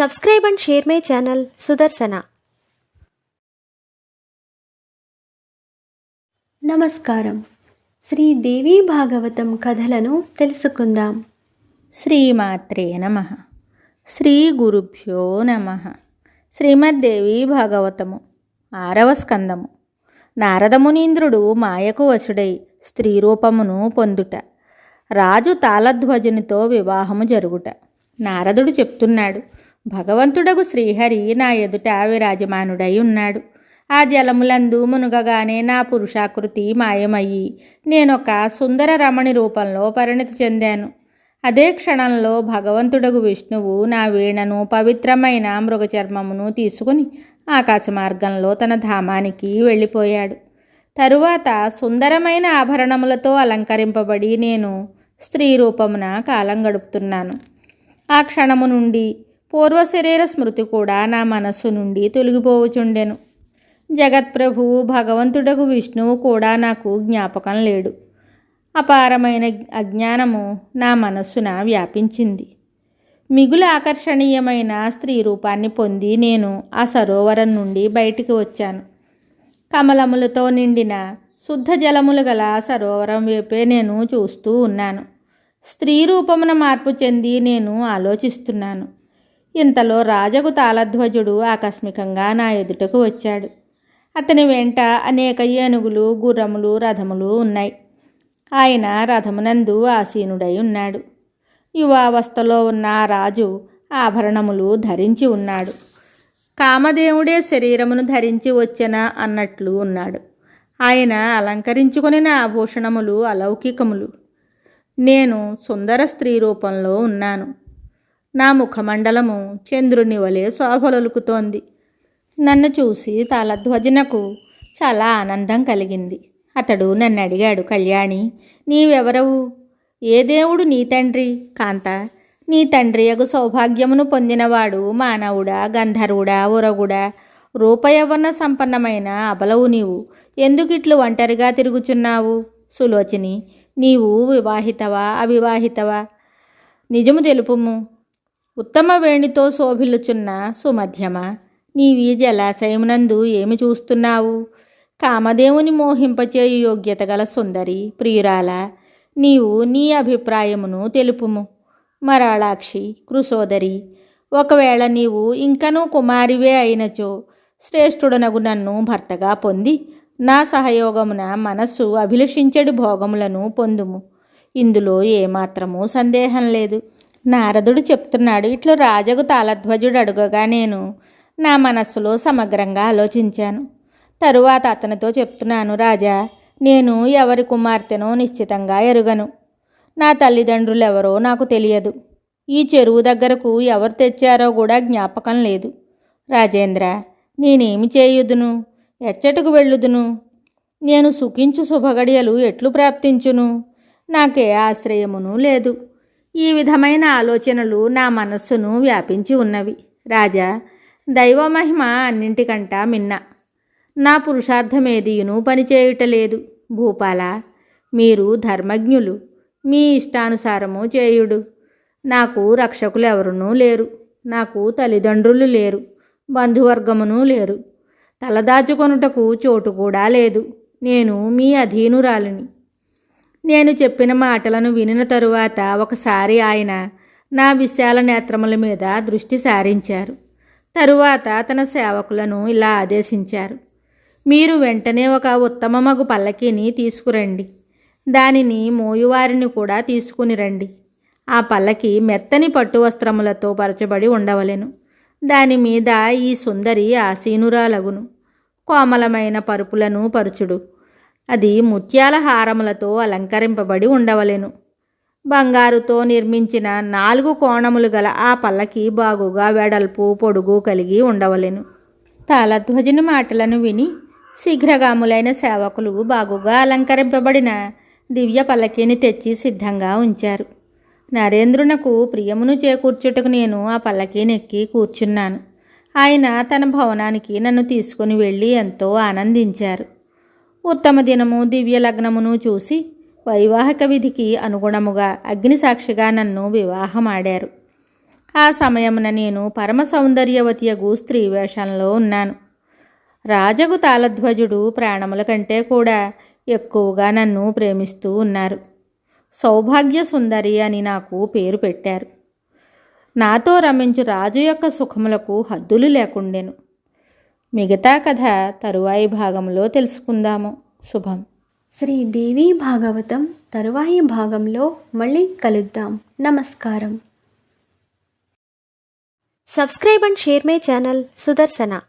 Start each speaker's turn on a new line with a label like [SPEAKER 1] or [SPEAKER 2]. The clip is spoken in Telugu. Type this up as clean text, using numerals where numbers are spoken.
[SPEAKER 1] Subscribe and share my channel Sudarsana. నమస్కారం. శ్రీదేవి భాగవతం కథలను తెలుసుకుందాం.
[SPEAKER 2] శ్రీమాత్రే నమః. శ్రీ గురుభ్యో నమః. శ్రీమద్దేవి భాగవతము 6వ స్కందము. నారదమునీంద్రుడు మాయకు వశుడై స్త్రీ రూపమును పొందుట, రాజు తాళధ్వజునితో వివాహము జరుగుట. నారదుడు చెప్తున్నాడు, భగవంతుడగు శ్రీహరి నా ఎదుట విరాజమానుడై ఉన్నాడు. ఆ జలములందు మునుగగానే నా పురుషాకృతి మాయమయ్యి నేనొక సుందర రమణి రూపంలో పరిణతి చెందాను. అదే క్షణంలో భగవంతుడగు విష్ణువు నా వీణను పవిత్రమైన మృగచర్మమును తీసుకుని ఆకాశ మార్గంలో తన ధామానికి వెళ్ళిపోయాడు. తరువాత సుందరమైన ఆభరణములతో అలంకరింపబడి నేను స్త్రీ రూపమున కాలం గడుపుతున్నాను. ఆ క్షణము నుండి పూర్వశరీర స్మృతి కూడా నా మనస్సు నుండి తొలగిపోవచుండెను. జగత్ప్రభువు భగవంతుడగు విష్ణువు కూడా నాకు జ్ఞాపకం లేడు. అపారమైన అజ్ఞానము నా మనస్సున వ్యాపించింది. మిగులు ఆకర్షణీయమైన స్త్రీ రూపాన్ని పొంది నేను ఆ సరోవరం నుండి బయటికి వచ్చాను. కమలములతో నిండిన శుద్ధ జలములు గల సరోవరం వైపే నేను చూస్తూ ఉన్నాను. స్త్రీ రూపమున మార్పు చెంది నేను ఆలోచిస్తున్నాను. ఇంతలో రాజగు తాళధ్వజుడు ఆకస్మికంగా నా ఎదుటకు వచ్చాడు. అతని వెంట అనేక ఏనుగులు, గుర్రములు, రథములు ఉన్నాయి. ఆయన రథమునందు ఆసీనుడై ఉన్నాడు. యువావస్థలో ఉన్న ఆ రాజు ఆభరణములు ధరించి ఉన్నాడు. కామదేవుడే శరీరమును ధరించి వచ్చెనా అన్నట్లు ఉన్నాడు. ఆయన అలంకరించుకుని ఆభూషణములు అలౌకికములు. నేను సుందర స్త్రీ రూపంలో ఉన్నాను. నా ముఖమండలము చంద్రుని వలె శోభలొలుకుతోంది. నన్ను చూసి తాళధ్వజునకు చాలా ఆనందం కలిగింది. అతడు నన్ను అడిగాడు, కళ్యాణి, నీవెవరవు? ఏ దేవుడు నీ తండ్రి? కాంత, నీ తండ్రియగు సౌభాగ్యమును పొందినవాడు మానవుడా, గంధర్వుడా, ఉరగుడా, రూపయవ్వన సంపన్నమైన అబలవు నీవు. ఎందుకిట్లు ఒంటరిగా తిరుగుచున్నావు? సులోచిని, నీవు వివాహితవా, అవివాహితవా? నిజము తెలుపుము. ఉత్తమ వేణితో శోభిల్లుచున్న సుమధ్యమా, నీవి జలాశయమునందు ఏమి చూస్తున్నావు? కామదేవుని మోహింపచేయు యోగ్యత గల సుందరి ప్రియురాల, నీవు నీ అభిప్రాయమును తెలుపుము. మరాళాక్షి, కృసోదరి, ఒకవేళ నీవు ఇంకనూ కుమారివే అయినచో శ్రేష్ఠుడనగు నన్ను భర్తగా పొంది నా సహయోగమున మనస్సు అభిలషించడి భోగములను పొందుము. ఇందులో ఏమాత్రమూ సందేహం లేదు. నారదుడు చెప్తున్నాడు. ఇట్లు రాజగు తాళధ్వజుడు అడుగగా నేను నా మనస్సులో సమగ్రంగా ఆలోచించాను. తరువాత అతనితో చెప్తున్నాను, రాజా, నేను ఎవరి కుమార్తెనో నిశ్చితంగా ఎరుగను. నా తల్లిదండ్రులెవరో నాకు తెలియదు. ఈ చెరువు దగ్గరకు ఎవరు తెచ్చారో కూడా జ్ఞాపకం లేదు. రాజేంద్ర, నేనేమి చేయుదును? ఎచ్చటకు వెళ్ళుదును? నేను సుఖించు శుభగడియలు ఎట్లు ప్రాప్తించును? నాకే ఆశ్రయమును లేదు. ఈ విధమైన ఆలోచనలు నా మనస్సును వ్యాపించి ఉన్నవి. రాజా, దైవమహిమ అన్నింటికంటా మిన్న. నా పురుషార్థమేదియును పనిచేయుటలేదు. భూపాల, మీరు ధర్మజ్ఞులు. మీ ఇష్టానుసారము చేయుడు. నాకు రక్షకులెవరునూ లేరు. నాకు తల్లిదండ్రులు లేరు. బంధువర్గమును లేరు. తలదాచుకొనుటకు చోటు కూడా లేదు. నేను మీ అధీనురాలిని. నేను చెప్పిన మాటలను వినిన తరువాత ఒకసారి ఆయన నా విశాల నేత్రముల మీద దృష్టి సారించారు. తరువాత తన సేవకులను ఇలా ఆదేశించారు, మీరు వెంటనే ఒక ఉత్తమమగు పల్లకీని తీసుకురండి. దానిని మోయువారిని కూడా తీసుకుని రండి. ఆ పల్లకి మెత్తని పట్టు వస్త్రములతో పరచబడి ఉండవలెను. దాని మీద ఈ సుందరి ఆసీనురాలగును. కోమలమైన పరుపులను పరుచుడు. అది ముత్యాల హారములతో అలంకరింపబడి ఉండవలెను. బంగారుతో నిర్మించిన 4 కోణములు గల ఆ పల్లకి బాగుగా వెడల్పు పొడుగు కలిగి ఉండవలెను. తాళధ్వజుని మాటలను విని శీఘ్రగాములైన సేవకులు బాగుగా అలంకరింపబడిన దివ్య పల్లకీని తెచ్చి సిద్ధంగా ఉంచారు. నరేంద్రునకు ప్రియమును చేకూర్చుటకు నేను ఆ పల్లకీనెక్కి కూర్చున్నాను. ఆయన తన భవనానికి నన్ను తీసుకుని వెళ్ళి ఎంతో ఆనందించారు. ఉత్తమ దినము దివ్య లగ్నమును చూసి వైవాహిక విధికి అనుగుణముగా అగ్నిసాక్షిగా నన్ను వివాహమాడారు. ఆ సమయమున నేను పరమ సౌందర్యవతియగు స్త్రీ వేషంలో ఉన్నాను. రాజగు తాళధ్వజుడు ప్రాణముల కంటే కూడా ఎక్కువగా నన్ను ప్రేమిస్తూ ఉన్నారు. సౌభాగ్య సుందరి అని నాకు పేరు పెట్టారు. నాతో రమించు రాజు యొక్క సుఖములకు హద్దులు లేకుండెను. మిగతా కథ తరువాయి భాగంలో తెలుసుకుందాము. శుభం.
[SPEAKER 1] శ్రీ దేవీ భాగవతం తరువాయి భాగంలో మళ్ళీ కలుద్దాం. నమస్కారం. Subscribe and share my channel Sudarshana.